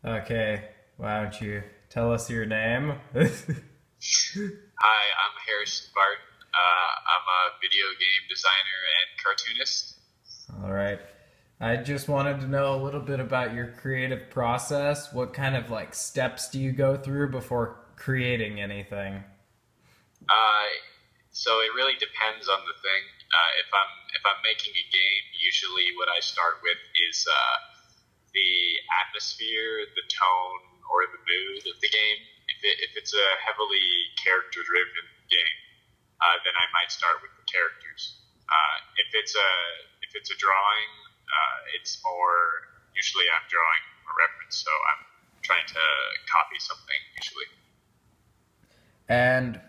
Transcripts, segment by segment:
Okay, why don't you tell us your name? Hi, I'm Harrison Barton. I'm a video game designer and cartoonist. All right. I just wanted to know a little bit about your creative process. What kind of like steps do you go through before creating anything? Uh, so it really depends on the thing. If I'm making a game, usually what I start with is the atmosphere, the tone, or the mood of the game. If it's a heavily character-driven game, then I might start with the characters. If it's a drawing, it's more usually I'm drawing a reference, so I'm trying to copy something usually. And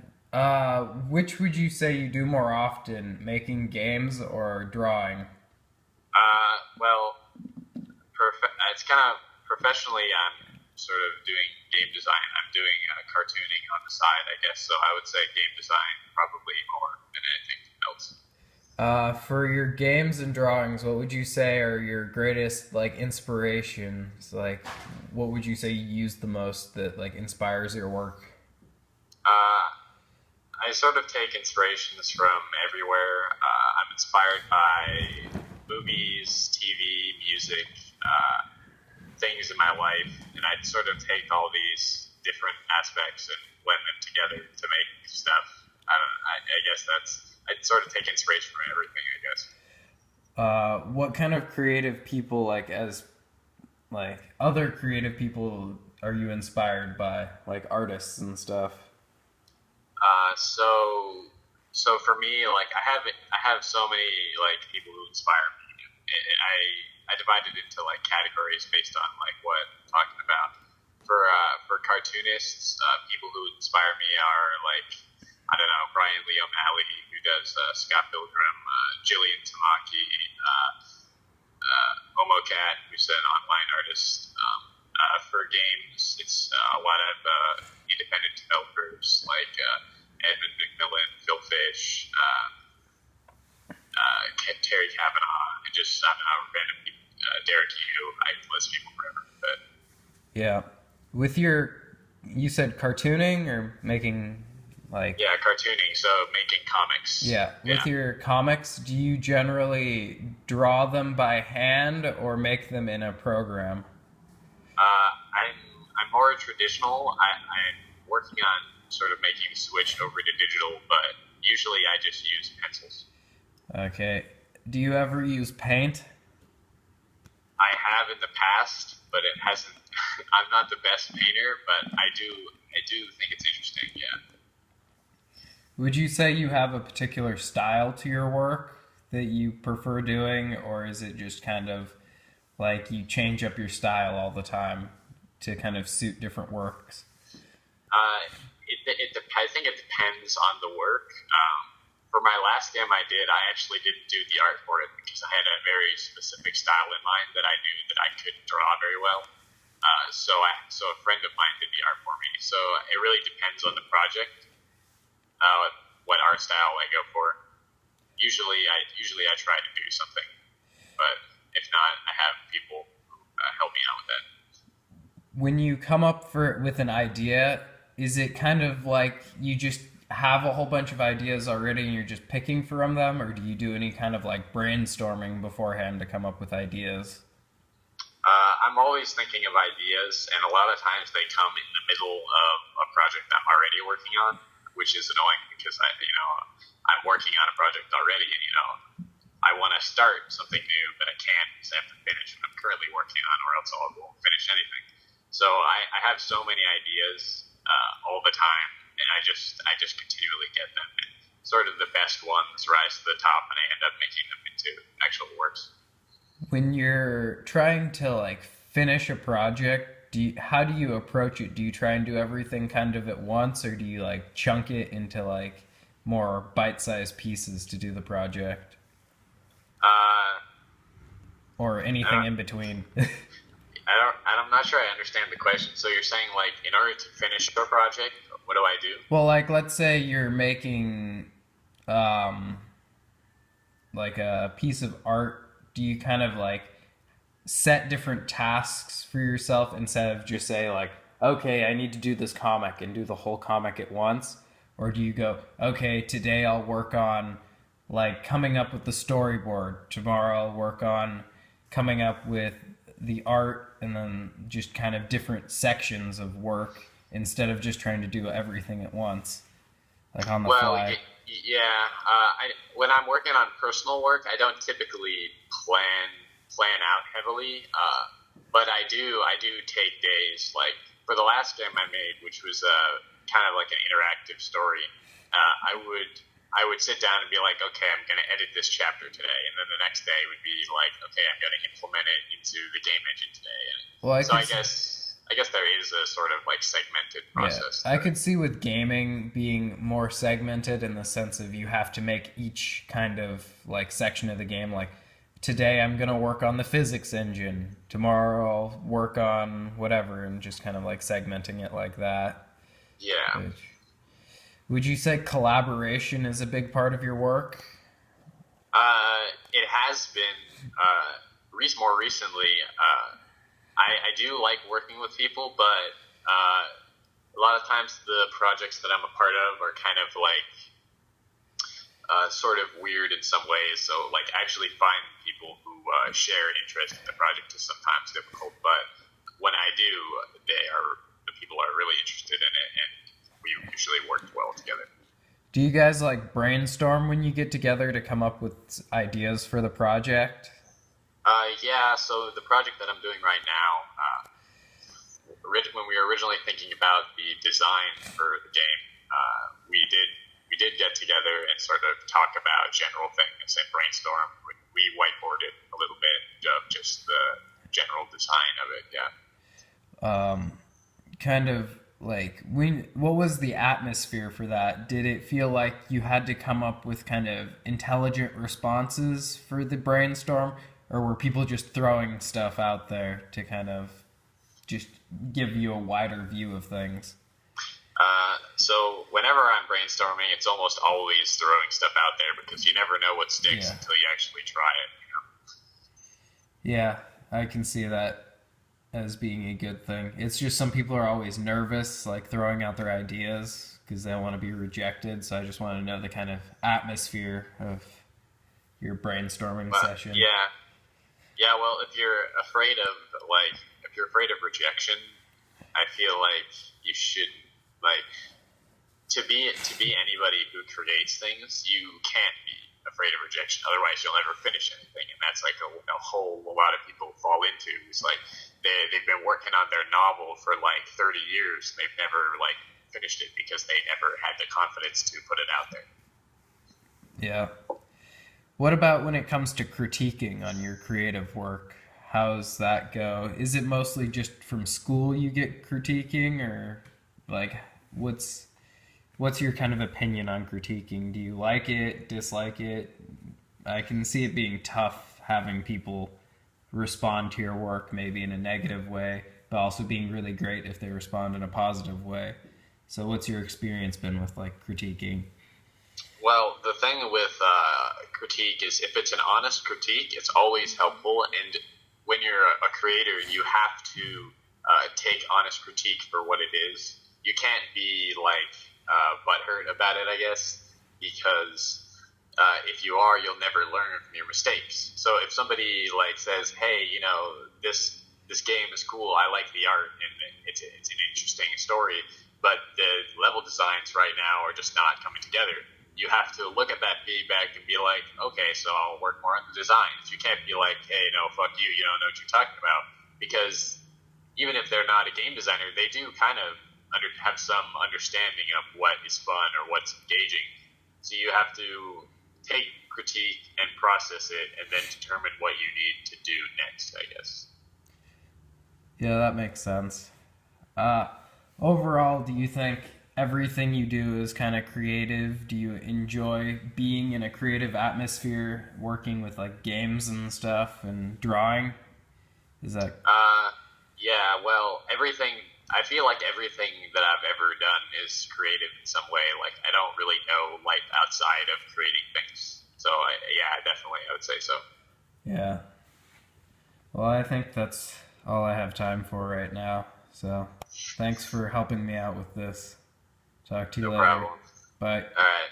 which would you say you do more often, making games or drawing? Well, it's kind of professionally. I'm sort of doing game design. I'm doing cartooning on the side, I guess. So I would say game design probably more than anything else. For your games and drawings, what would you say are your greatest like inspirations? Like, what would you say you use the most that like inspires your work? Uh, I sort of take inspirations from everywhere. I'm inspired by movies, TV, music, things in my life, and I sort of take all these different aspects and blend them together to make stuff. I guess I sort of take inspiration from everything. I guess. What kind of creative people, like as like other creative people, are you inspired by, like artists and stuff? So for me, like I have so many like people who inspire me. I divide it into like categories based on like what I'm talking about. For cartoonists, people who inspire me are like I don't know Brian Lee O'Malley who does Scott Pilgrim, Jillian Tamaki, Omocat who's an online artist. For games, it's a lot of independent developers like Edmund McMillan, Phil Fish, Terry Kavanaugh, and just I don't know, random people, Derek Yu. I can list people forever, but Yeah. With your, you said cartooning or making like, yeah, cartooning. So making comics. yeah. With Yeah. your comics, do you generally draw them by hand or make them in a program? I'm more traditional. I'm working on sort of making the switch over to digital, but usually I just use pencils. Okay. Do you ever use paint? I have in the past, but it hasn't. I'm not the best painter, but I do think it's interesting. Yeah. Would you say you have a particular style to your work that you prefer doing, or is it just kind of like you change up your style all the time to kind of suit different works? Uh, I think it depends on the work. For my last game I did, I actually didn't do the art for it because I had a very specific style in mind that I knew that I couldn't draw very well. So a friend of mine did the art for me. So it really depends on the project, uh, what art style I go for. Usually I try to do something, but if not, I have people who help me out with that. When you come up for with an idea, is it kind of like you just have a whole bunch of ideas already and you're just picking from them, or do you do any kind of like brainstorming beforehand to come up with ideas? I'm always thinking of ideas, and a lot of times they come in the middle of a project I'm already working on, which is annoying because I'm working on a project already, and I want to start something new, but I can't because I have to finish what I'm currently working on, or else I won't finish anything. So I have so many ideas all the time, and I just continually get them. And sort of the best ones rise to the top, and I end up making them into actual works. When you're trying to like finish a project, how do you approach it? Do you try and do everything kind of at once, or do you like chunk it into like more bite-sized pieces to do the project, Uh, or I anything don't, in between? I'm not sure I understand the question. So you're saying like, in order to finish your project, what do I do? Well, like let's say you're making um, like a piece of art. Do you kind of like set different tasks for yourself instead of just say like, okay, I need to do this comic and do the whole comic at once? Or do you go, okay, today I'll work on like coming up with the storyboard. Tomorrow I'll work on coming up with the art, and then just kind of different sections of work instead of just trying to do everything at once, like on the fly. Yeah. When I'm working on personal work, I don't typically plan out heavily, but I do take days. Like for the last game I made, which was kind of like an interactive story, I would sit down and be like, okay, I'm going to edit this chapter today, and then the next day would be like, okay, I'm going to implement it into the game engine today. And Well, I so could, I guess there is a sort of like segmented process. I could see with gaming being more segmented in the sense of you have to make each kind of like section of the game like today I'm gonna work on the physics engine, tomorrow I'll work on whatever, and just kind of like segmenting it like that. Yeah. Would you say collaboration is a big part of your work? It has been more recently. I do like working with people, but a lot of times the projects that I'm a part of are kind of like sort of weird in some ways. So like actually finding people who share an interest in the project is sometimes difficult. But when I do, the people are really interested in it, and we usually work well together. Do you guys like brainstorm when you get together to come up with ideas for the project? Yeah, so the project that I'm doing right now, when we were originally thinking about the design for the game, we did get together and sort of talk about general things and brainstorm. We whiteboarded a little bit of just the general design of it. Yeah. Kind of like what was the atmosphere for that? Did it feel like you had to come up with kind of intelligent responses for the brainstorm, or were people just throwing stuff out there to kind of just give you a wider view of things? So whenever I'm brainstorming, it's almost always throwing stuff out there because you never know what sticks until you actually try it. Yeah, I can see that as being a good thing. It's just some people are always nervous, like throwing out their ideas because they don't want to be rejected. So I just want to know the kind of atmosphere of your brainstorming session. Yeah. Well, if you're afraid of rejection, I feel like you should to be anybody who creates things. You can't be afraid of rejection, otherwise you'll never finish anything. And that's like a hole a lot of people fall into. It's like they've been working on their novel for like 30 years. They've never like finished it because they never had the confidence to put it out there. Yeah. What about when it comes to critiquing on your creative work? How's that go? Is it mostly just from school you get critiquing, or like what's your kind of opinion on critiquing? Do you like it, dislike it? I can see it being tough having people respond to your work maybe in a negative way, but also being really great if they respond in a positive way. So what's your experience been with like critiquing? Well, the thing with critique is if it's an honest critique, it's always helpful. And when you're a creator, you have to take honest critique for what it is. You can't be like butthurt about it, I guess, because if you are, you'll never learn from your mistakes. So if somebody like says, "Hey, you know, this game is cool. I like the art, and it's an interesting story, but the level designs right now are just not coming together." You have to look at that feedback and be like, okay, so I'll work more on the designs. You can't be like, hey, no, fuck you, you don't know what you're talking about. Because even if they're not a game designer, they do kind of have some understanding of what is fun or what's engaging. So you have to take critique and process it and then determine what you need to do next, I guess. Yeah, that makes sense. Overall, do you think everything you do is kind of creative? Do you enjoy being in a creative atmosphere, working with like games and stuff and drawing? Is that? Yeah, well, I feel like everything that I've ever done is creative in some way. Like, I don't really know life outside of creating things. So, yeah, definitely, I would say so. Yeah. Well, I think that's all I have time for right now. So, thanks for helping me out with this. Talk to you No later. problem. Bye. All right.